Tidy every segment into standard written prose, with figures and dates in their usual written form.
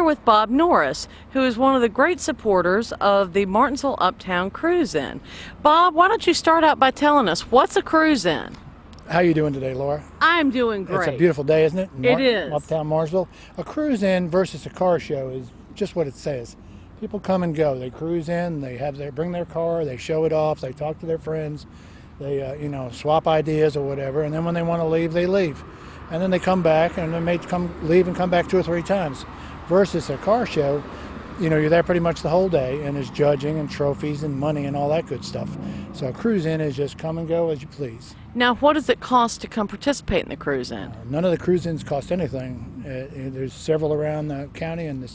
with Bob Norris, who is one of the great supporters of the Martinsville Uptown Cruise-In. Bob, why don't you start out by telling us, what's a cruise-in? How are you doing today, Laura? I'm doing great. It's a beautiful day, isn't it? It is. Uptown Martinsville. A cruise-in versus a car show is just what it says. People come and go. They cruise in, they bring their car, they show it off, they talk to their friends, they swap ideas or whatever, and then when they want to leave, they leave. And then they come back, and they may leave and come back 2 or 3 times. Versus a car show, you're there pretty much the whole day, and there's judging and trophies and money and all that good stuff. So a cruise-in is just come and go as you please. Now, what does it cost to come participate in the cruise-in? None of the cruise-ins cost anything. There's several around the county, and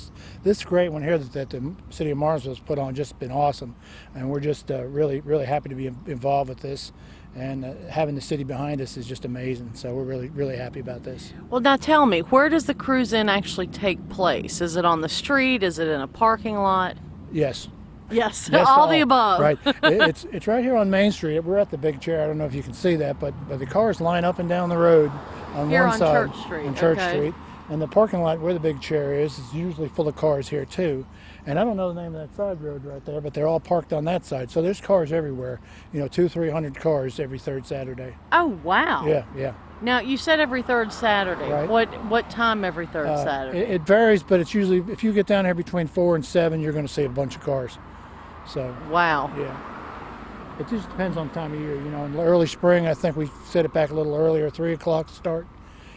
this great one here that the city of Martinsville has put on just been awesome. And we're just really, really happy to be involved with this. And having the city behind us is just amazing. So we're really, really happy about this. Well, now tell me, where does the cruise-in actually take place? Is it on the street? Is it in a parking lot? Yes. Yes, all the above. Right. It's right here on Main Street. We're at the big chair. I don't know if you can see that, but the cars line up and down the road on here one on side. Church Street. On Church Okay. Street. And the parking lot where the big chair is usually full of cars here too. And I don't know the name of that side road right there, but they're all parked on that side. So there's cars everywhere. 200-300 cars every third Saturday. Oh, wow. Yeah. Now, you said every third Saturday. Right. What time every third Saturday? It varies, but it's usually, if you get down here between 4 and 7, you're going to see a bunch of cars. So. Wow. Yeah. It just depends on time of year. In early spring, I think we set it back a little earlier, 3 o'clock start.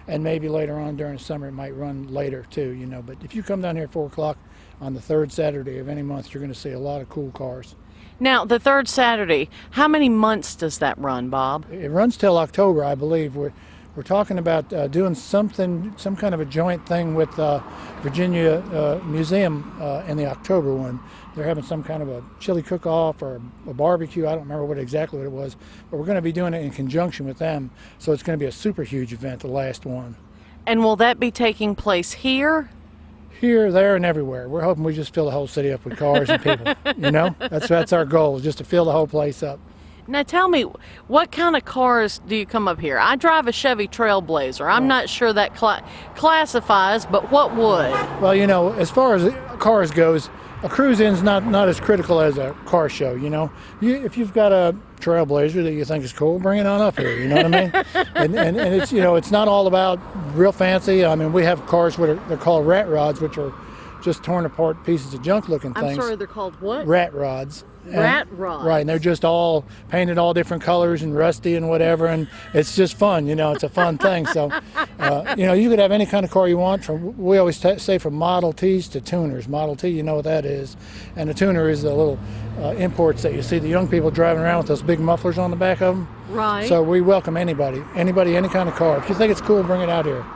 And maybe later on during the summer, it might run later too, But if you come down here at 4 o'clock on the third Saturday of any month, you're going to see a lot of cool cars. Now, the third Saturday, how many months does that run, Bob? It runs till October, I believe. We're talking about doing some kind of a joint thing with Virginia Museum in the October one. They're having some kind of a chili cook-off or a barbecue. I don't remember exactly what it was, but we're going to be doing it in conjunction with them. So it's going to be a super huge event, the last one. And will that be taking place here? Here, there, and everywhere. We're hoping we just fill the whole city up with cars and people. That's our goal, is just to fill the whole place up. Now tell me, what kind of cars do you come up here? I drive a Chevy Trailblazer. I'm not sure that classifies, but what would? Well, as far as cars goes, a cruise-in's not as critical as a car show, If you've got a Trailblazer that you think is cool, bring it on up here, you know what I mean? and it's, it's not all about real fancy. I mean, we have cars they're called rat rods, which are just torn apart pieces of junk-looking things. I'm sorry, they're called what? Rat rods. Rat rods. Right, and they're just all painted all different colors and rusty and whatever, and it's just fun, it's a fun thing. So, you could have any kind of car you want. We always say from Model Ts to tuners. Model T, you know what that is, and a tuner is the little imports that you see the young people driving around with those big mufflers on the back of them. Right. So we welcome anybody, any kind of car. If you think it's cool, bring it out here.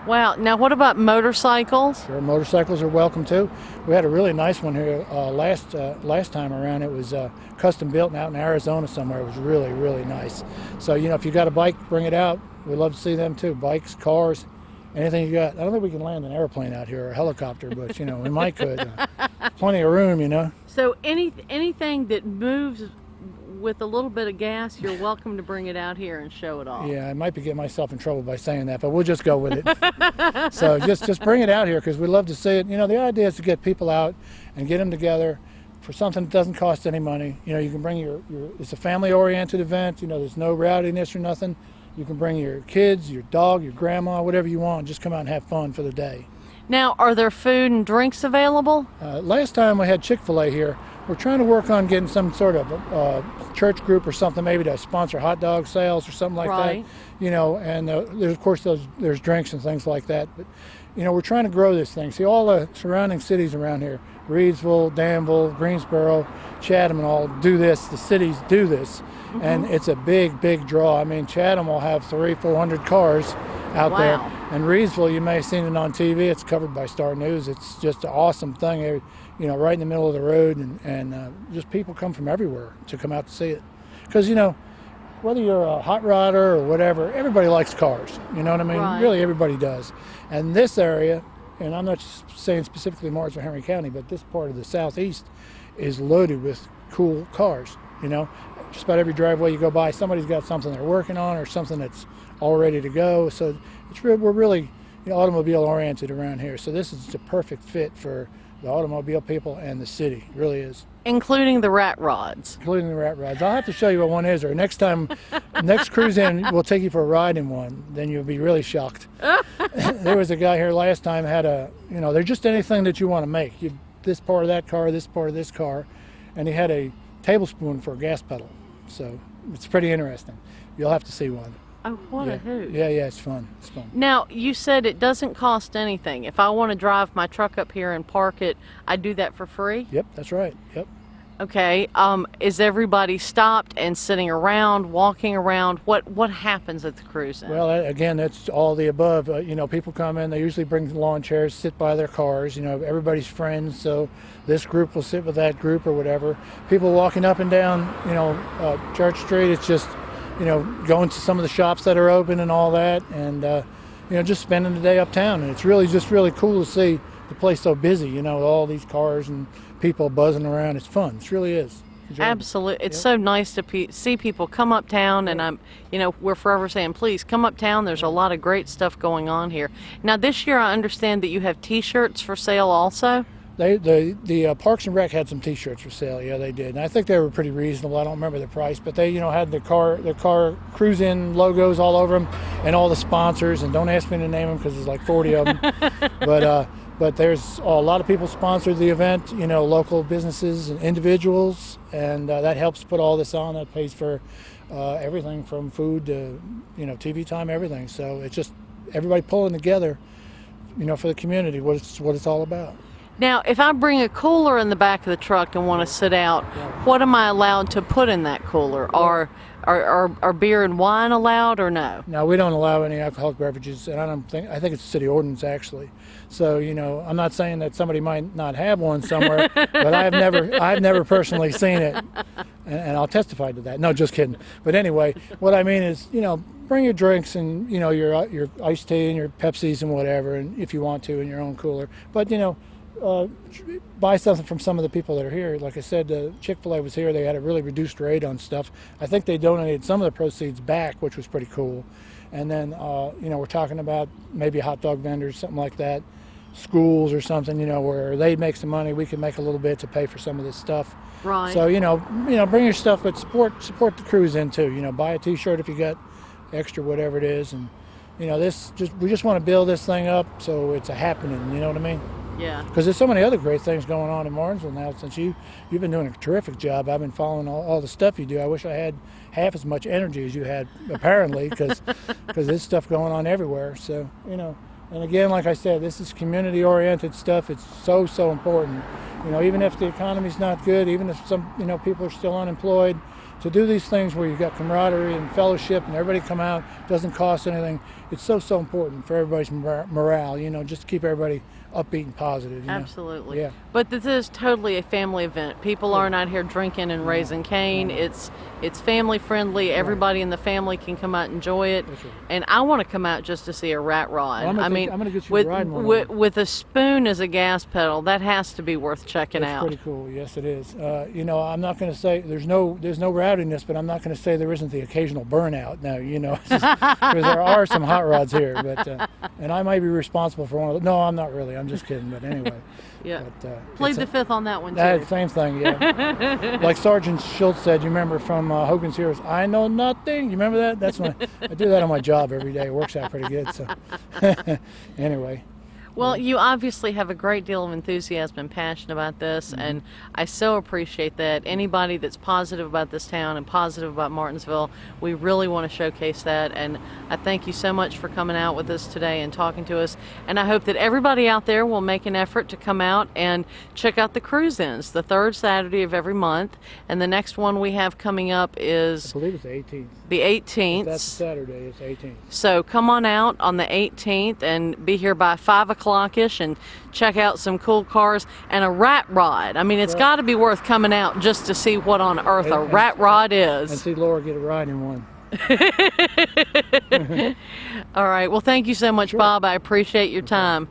Wow. Now, what about motorcycles? Sure, motorcycles are welcome too. We had a really nice one here last time around. It was custom built out in Arizona somewhere. It was really, really nice. So, if you got a bike, bring it out. We'd love to see them too. Bikes, cars, anything you got. I don't think we can land an airplane out here or a helicopter, but we might could. Plenty of room, So anything that moves with a little bit of gas, you're welcome to bring it out here and show it off. Yeah, I might be getting myself in trouble by saying that, but we'll just go with it. So just bring it out here because we love to see it. The idea is to get people out and get them together for something that doesn't cost any money. You can bring it's a family-oriented event. There's no rowdiness or nothing. You can bring your kids, your dog, your grandma, whatever you want. Just come out and have fun for the day. Now, are there food and drinks available? Last time we had Chick-fil-A here. We're trying to work on getting some sort of church group or something, maybe to sponsor hot dog sales or something like right. that. And there's, of course, there's drinks and things like that. But, we're trying to grow this thing. See, all the surrounding cities around here, Reedsville, Danville, Greensboro, Chatham, and all do this. The cities do this. Mm-hmm. And it's a big, big draw. I mean, Chatham will have 300-400 cars out there. And Reedsville, you may have seen it on TV. It's covered by Star News. It's just an awesome thing, right in the middle of the road. And just people come from everywhere to come out to see it. Because, whether you're a hot rodder or whatever, everybody likes cars. You know what I mean? Right. Really, everybody does. And this area, and I'm not saying specifically Martinsville, Henry County, but this part of the southeast is loaded with cool cars. Just about every driveway you go by, somebody's got something they're working on or something that's all ready to go. So we're really automobile oriented around here. So this is the perfect fit for the automobile people and the city. It really is. Including the rat rods. Including the rat rods. I'll have to show you what one is, or next time, next cruise in, we'll take you for a ride in one. Then you'll be really shocked. There was a guy here last time had they're just anything that you want to make. This part of that car, this part of this car, and he had a tablespoon for a gas pedal. So it's pretty interesting. You'll have to see one. Oh, what a hoot. Yeah, it's fun. It's fun. Now, you said it doesn't cost anything. If I want to drive my truck up here and park it, I do that for free? Yep, that's right. Yep. Okay. Is everybody stopped and sitting around, walking around? What happens at the cruise in? Well, again, that's all the above. People come in, they usually bring lawn chairs, sit by their cars. Everybody's friends, so this group will sit with that group or whatever. People walking up and down, Church Street, it's just, going to some of the shops that are open and all that, and, just spending the day uptown. And it's really cool to see the place so busy, with all these cars and people buzzing around. It's fun. It really is. Absolutely. It's so nice to see people come uptown, and we're forever saying, please come uptown. There's a lot of great stuff going on here. Now, this year I understand that you have T-shirts for sale also? The Parks and Rec had some T-shirts for sale. Yeah, they did. And I think they were pretty reasonable. I don't remember the price, but they, had the car cruise-in logos all over them, and all the sponsors. And don't ask me to name them because there's like 40 of them. But there's a lot of people sponsored the event. Local businesses and individuals, and that helps put all this on. That pays for everything from food to TV time, everything. So it's just everybody pulling together, for the community. What it's all about. Now, if I bring a cooler in the back of the truck and want to sit out, what am I allowed to put in that cooler? Are beer and wine allowed or no? No, we don't allow any alcoholic beverages, and I think it's a city ordinance actually. So, I'm not saying that somebody might not have one somewhere, but I've never personally seen it, and I'll testify to that. No, just kidding. But anyway, what I mean is, bring your drinks and, your iced tea and your Pepsis and whatever, and if you want to, in your own cooler. But, buy something from some of the people that are here. Like I said, Chick-fil-A was here. They had a really reduced rate on stuff. I think they donated some of the proceeds back, which was pretty cool. And then, we're talking about maybe hot dog vendors, something like that, schools or something, where they make some money. We can make a little bit to pay for some of this stuff. Right. So, bring your stuff, but support the cruise in too. Buy a T-shirt if you got extra, whatever it is. And, we just want to build this thing up so it's a happening. You know what I mean? Yeah. Because there's so many other great things going on in Martinsville now. Since you've been doing a terrific job. I've been following all the stuff you do. I wish I had half as much energy as you had, apparently, because there's stuff going on everywhere. So, and again, like I said, this is community-oriented stuff. It's so important. Even if the economy's not good, even if some, people are still unemployed, to do these things where you've got camaraderie and fellowship and everybody come out, doesn't cost anything. It's so important for everybody's morale, just to keep everybody upbeat and positive. Absolutely. Yeah. But this is totally a family event. People aren't out here drinking and raising Cain. It's family friendly. Everybody in the family can come out and enjoy it. That's right. And I want to come out just to see a rat rod. Well, I'm going to get you riding one. With a spoon as a gas pedal, that has to be worth checking out. It's pretty cool. Yes, it is. I'm not going to say there's no rowdiness, but I'm not going to say there isn't the occasional burnout. No, because there are some hot rods here, but and I might be responsible for one of them. No, I'm not really. I'm just kidding. But anyway. Yeah. Plead the fifth on that one too. That same thing. Yeah. Like Sergeant Schultz said. You remember from Hogan's Heroes? I know nothing. You remember that? That's when I do that on my job every day. It works out pretty good. So anyway. Well, you obviously have a great deal of enthusiasm and passion about this, and I so appreciate that. Anybody that's positive about this town and positive about Martinsville, we really want to showcase that, and I thank you so much for coming out with us today and talking to us, and I hope that everybody out there will make an effort to come out and check out the cruise-ins, the third Saturday of every month, and the next one we have coming up is... I believe it's the 18th. The 18th. If that's Saturday, it's 18th. So come on out on the 18th and be here by 5 o'clock-ish and check out some cool cars and a rat rod. I mean, it's got to be worth coming out just to see what on earth a rat rod is. And see Laura get a ride in one. All right. Well, thank you so much, Bob. I appreciate your time.